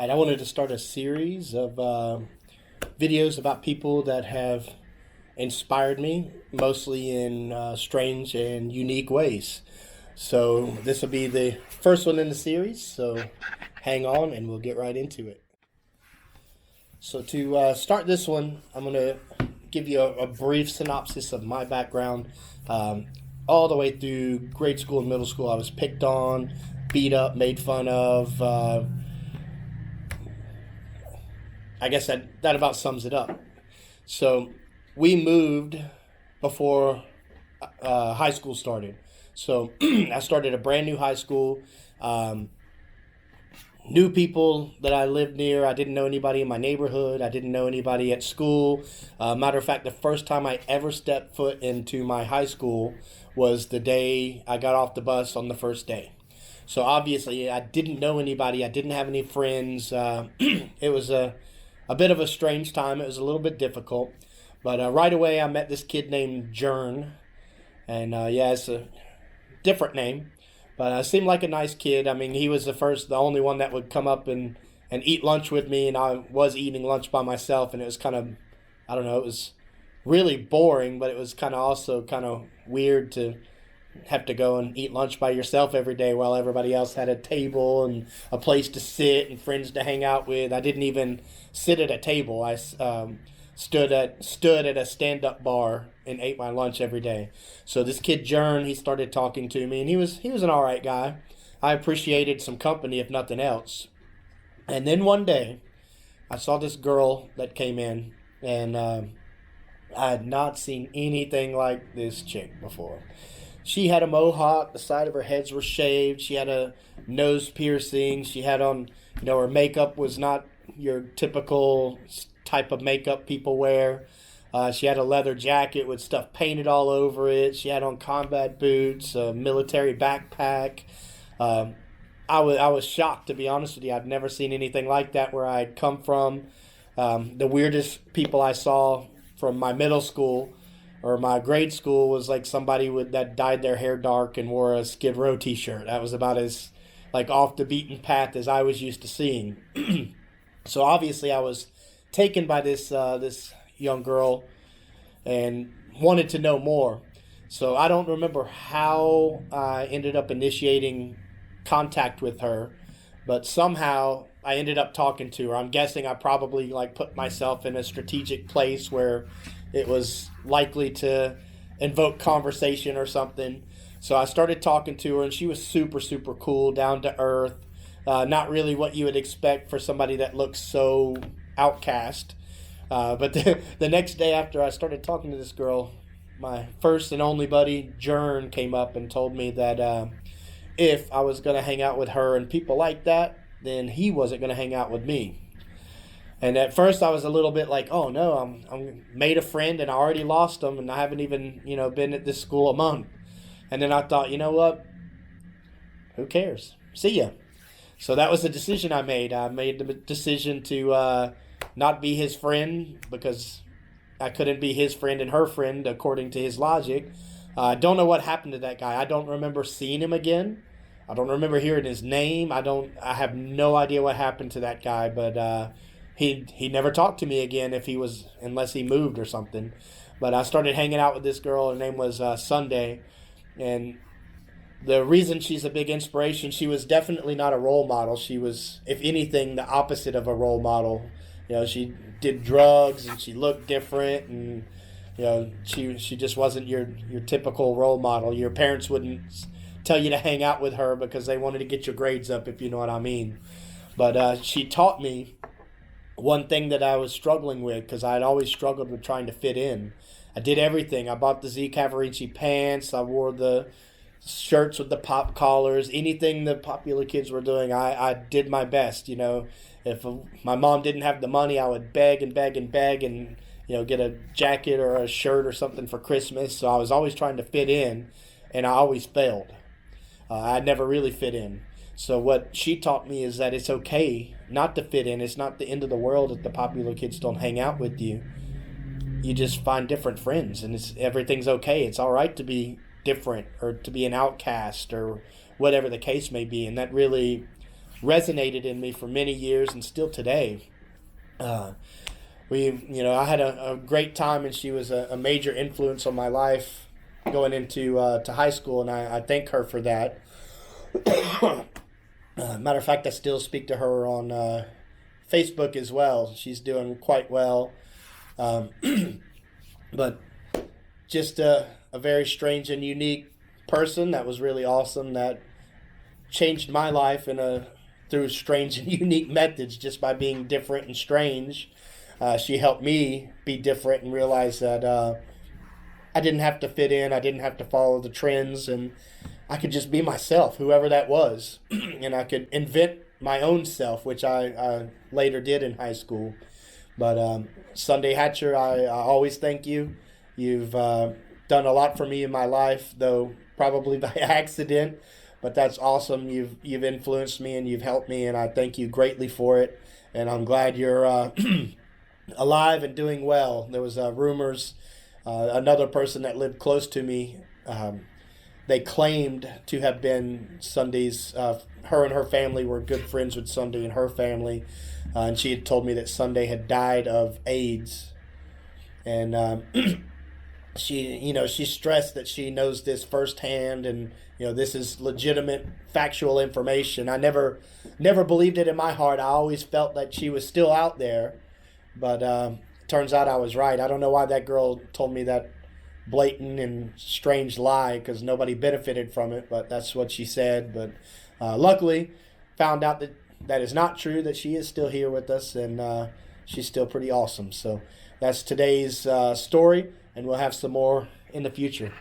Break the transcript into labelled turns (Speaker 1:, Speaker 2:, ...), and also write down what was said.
Speaker 1: I wanted to start a series of videos about people that have inspired me, mostly in strange and unique ways. So, this will be the first one in the series, so hang on and we'll get right into it. So, to start this one, I'm going to give you a brief synopsis of my background. Um, all the way through grade school and middle school, I was picked on, beat up, made fun of. I guess that about sums it up. So we moved before high school started. So I started a brand new high school. Um, New people that I lived near. I didn't know anybody in my neighborhood. I didn't know anybody at school. Matter of fact, the first time I ever stepped foot into my high school was the day I got off the bus on the first day. So obviously, I didn't know anybody. I didn't have any friends. It was a bit of a strange time. It was a little bit difficult. But right away, I met this kid named Jern. And yeah, it's a different name. But seemed like a nice kid. I mean, he was the only one that would come up and eat lunch with me. And I was eating lunch by myself. And it was kind of, I don't know, it was really boring. But it was kind of also kind of weird to have to go and eat lunch by yourself every day while everybody else had a table and a place to sit and friends to hang out with. I didn't even sit at a table. I stood at a stand up bar and ate my lunch every day. So this kid Jern, he started talking to me, and he was an all right guy. I appreciated some company if nothing else. And then one day, I saw this girl that came in, and I had not seen anything like this chick before. She had a mohawk. The side of her heads were shaved. She had a nose piercing. She had on, her makeup was not your typical type of makeup people wear. She had a leather jacket with stuff painted all over it. She had on combat boots, a military backpack. Um, I was shocked, to be honest with you. I'd never seen anything like that where I'd come from. The weirdest people I saw from my middle school or my grade school was like somebody that dyed their hair dark and wore a Skid Row T-shirt. That was about as like off the beaten path as I was used to seeing. So obviously I was taken by this young girl and wanted to know more. So I don't remember how I ended up initiating contact with her, but somehow I ended up talking to her. I'm guessing I probably like put myself in a strategic place where it was likely to invoke conversation or something. So I started talking to her, and she was super, super cool, down to earth. Not really what you would expect for somebody that looks so outcast. But the next day after I started talking to this girl, my first and only buddy, Jern, came up and told me that if I was going to hang out with her and people like that, then he wasn't going to hang out with me. And at first I was a little bit like, oh no, I'm made a friend and I already lost him and I haven't even, been at this school a month. And then I thought, you know what? Who cares? See ya. So that was the decision I made. I made the decision to not be his friend because I couldn't be his friend and her friend according to his logic. I don't know what happened to that guy. I don't remember seeing him again. I don't remember hearing his name. I have no idea what happened to that guy, but he never talked to me again unless he moved or something. But I started hanging out with this girl. Her name was Sunday, and the reason she's a big inspiration, she was definitely not a role model. She was, if anything, the opposite of a role model. She did drugs and she looked different, and she just wasn't your typical role model. Your parents wouldn't tell you to hang out with her because they wanted to get your grades up, if you know what I mean. But she taught me one thing that I was struggling with because I had always struggled with trying to fit in. I did everything. I bought the Z Cavarici pants. I wore the shirts with the pop collars. Anything the popular kids were doing, I did my best. If my mom didn't have the money, I would beg and beg and beg and get a jacket or a shirt or something for Christmas. So I was always trying to fit in, and I always failed. I never really fit in. So what she taught me is that it's okay not to fit in. It's not the end of the world if the popular kids don't hang out with you. You just find different friends, and everything's okay. It's all right to be different or to be an outcast or whatever the case may be. And that really resonated in me for many years and still today. I had a great time, and she was a major influence on my life going into to high school, and I thank her for that. Matter of fact, I still speak to her on Facebook as well. She's doing quite well. Um, but just a very strange and unique person that was really awesome, that changed my life through strange and unique methods just by being different and strange. She helped me be different and realize that I didn't have to fit in. I didn't have to follow the trends, and I could just be myself, whoever that was. And I could invent my own self, which I later did in high school. But Sunday Hatcher, I always thank you. You've done a lot for me in my life, though probably by accident. But that's awesome. You've influenced me and you've helped me, and I thank you greatly for it. And I'm glad you're alive and doing well. There was rumors. Another person that lived close to me, they claimed to have been Sunday's. Her and her family were good friends with Sunday and her family, and she had told me that Sunday had died of AIDS, and she stressed that she knows this firsthand, and this is legitimate factual information. I never believed it in my heart. I always felt that she was still out there, but turns out I was right. I don't know why that girl told me that blatant and strange lie, because nobody benefited from it, but that's what she said. But luckily found out that is not true, that she is still here with us, and she's still pretty awesome. So that's today's story, and we'll have some more in the future.